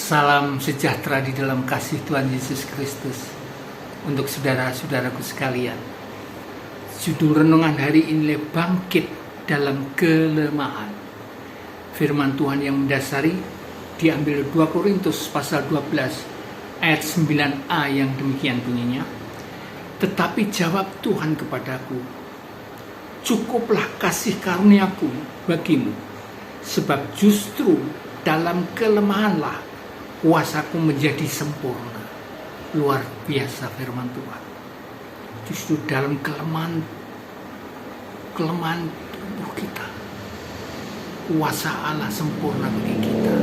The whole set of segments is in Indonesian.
Salam sejahtera di dalam kasih Tuhan Yesus Kristus untuk saudara-saudaraku sekalian. Judul renungan hari ini, bangkit dalam kelemahan. Firman Tuhan yang mendasari diambil 2 Korintus pasal 12 ayat 9a yang demikian bunyinya. Tetapi jawab Tuhan kepadaku, cukuplah kasih karuniaku bagimu, sebab justru dalam kelemahanlah kuasaku menjadi sempurna. Luar biasa firman Tuhan. Justru dalam kelemahan tubuh kita, kuasa Allah sempurna bagi kita.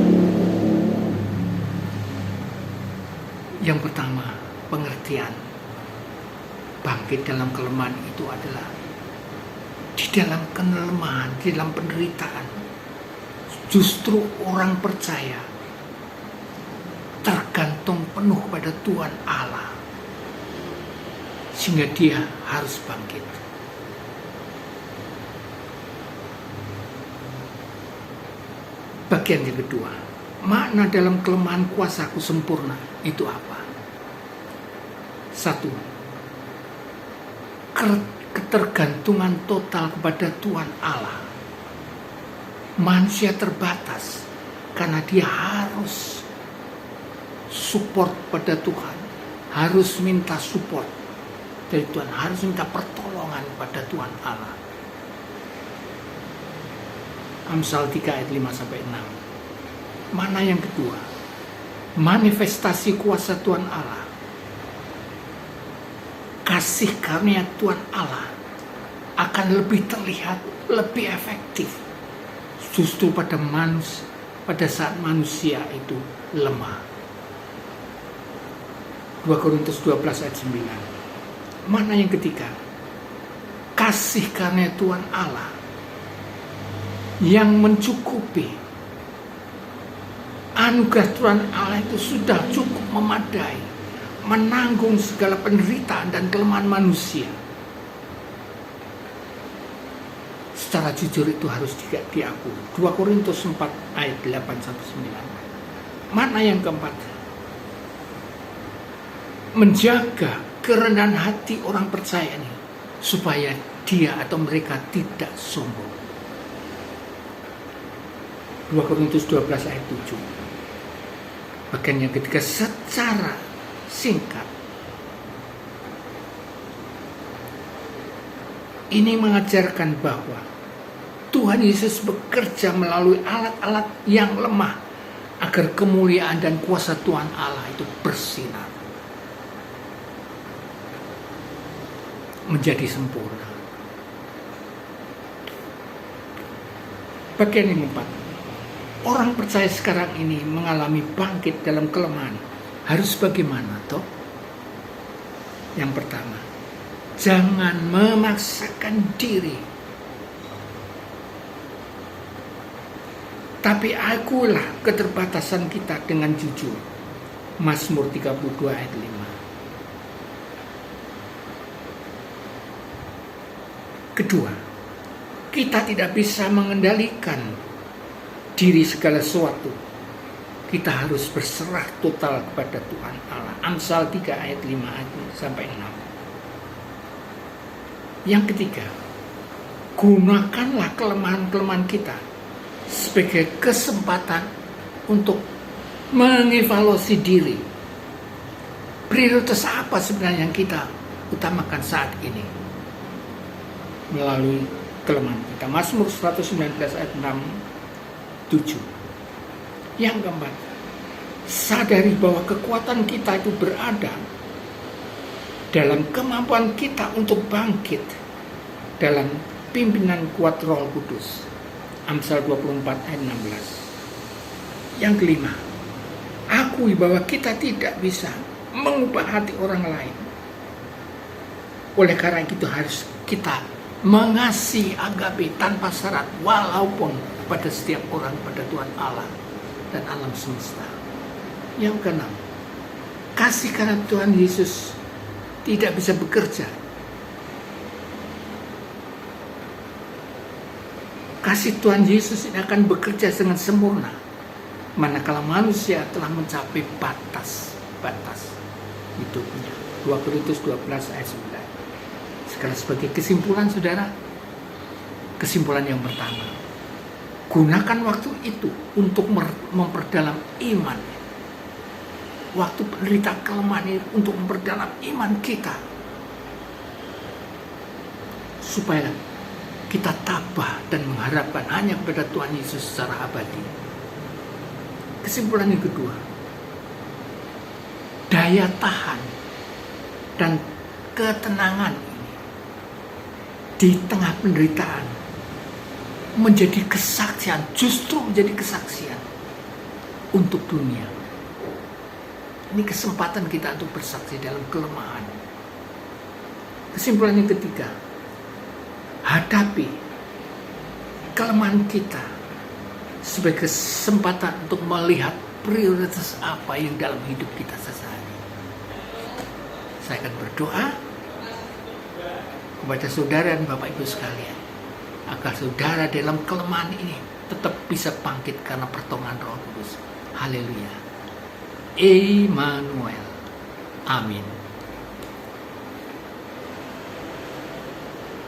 Yang pertama, pengertian bangkit dalam kelemahan itu adalah di dalam kelemahan, di dalam penderitaan. Justru orang percaya tergantung penuh pada Tuhan Allah, sehingga dia harus bangkit. Bagian yang kedua, makna dalam kelemahan kuasaku sempurna itu apa? 1. Ketergantungan total kepada Tuhan Allah. Manusia terbatas karena dia harus support pada Tuhan, harus minta support dari Tuhan, harus minta pertolongan pada Tuhan Allah. Amsal 3 ayat 5-6. Mana yang kedua? Manifestasi kuasa Tuhan Allah. Kasih karunia Tuhan Allah akan lebih terlihat, lebih efektif justru pada saat manusia itu lemah. 2 Korintus 12 ayat 9. Mana yang ketiga? Kasih karunia Tuhan Allah yang mencukupi. Anugerah Tuhan Allah itu sudah cukup memadai menanggung segala penderitaan dan kelemahan manusia. Secara jujur itu harus diakui. 2 Korintus 4 ayat 8-9. Mana yang keempat? Menjaga kerendahan hati orang percaya ini, supaya dia atau mereka tidak sombong. 2 Korintus 12 ayat 7. Bagian yang ketiga, secara singkat, ini mengajarkan bahwa Tuhan Yesus bekerja melalui alat-alat yang lemah agar kemuliaan dan kuasa Tuhan Allah itu bersinar, menjadi sempurna. Bagian yang keempat, orang percaya sekarang ini mengalami bangkit dalam kelemahan. Harus bagaimana toh? Yang pertama, jangan memaksakan diri, tapi akulah keterbatasan kita dengan jujur. Mazmur 32 ayat 5. Kedua, kita tidak bisa mengendalikan diri segala sesuatu. Kita harus berserah total kepada Tuhan Allah. Amsal 3 ayat 5-6. Yang ketiga, gunakanlah kelemahan-kelemahan kita sebagai kesempatan untuk mengevaluasi diri. Prioritas apa sebenarnya yang kita utamakan saat ini melalui kelemahan kita. Mazmur 119 ayat 6-7. Yang keempat, sadari bahwa kekuatan kita itu berada dalam kemampuan kita untuk bangkit dalam pimpinan kuat Roh Kudus. Amsal 24 ayat 16. Yang kelima, akui bahwa kita tidak bisa mengubah hati orang lain. Oleh karena itu harus kita mengasihi agape tanpa syarat, walaupun pada setiap orang, pada Tuhan Allah dan alam semesta. Yang keenam, kasih karena Tuhan Yesus tidak bisa bekerja. Kasih Tuhan Yesus ini akan bekerja dengan sempurna manakala manusia telah mencapai batas hidupnya. 2 Korintus 12 ayat 9. Sekarang sebagai kesimpulan saudara, kesimpulan yang pertama, gunakan waktu itu untuk memperdalam iman. Waktu penderitaan kelemahan ini untuk memperdalam iman kita, supaya kita tabah dan mengharapkan hanya kepada Tuhan Yesus secara abadi. Kesimpulan yang kedua, daya tahan dan ketenangan ini di tengah penderitaan menjadi kesaksian, justru menjadi kesaksian untuk dunia. Ini kesempatan kita untuk bersaksi dalam kelemahan. Kesimpulan yang ketiga, hadapi kelemahan kita sebagai kesempatan untuk melihat prioritas apa yang dalam hidup kita sehari-hari. Saya akan berdoa kepada saudara dan Bapak Ibu sekalian, agar saudara dalam kelemahan ini tetap bisa bangkit karena pertolongan Roh Kudus. Haleluya. Immanuel. Amin.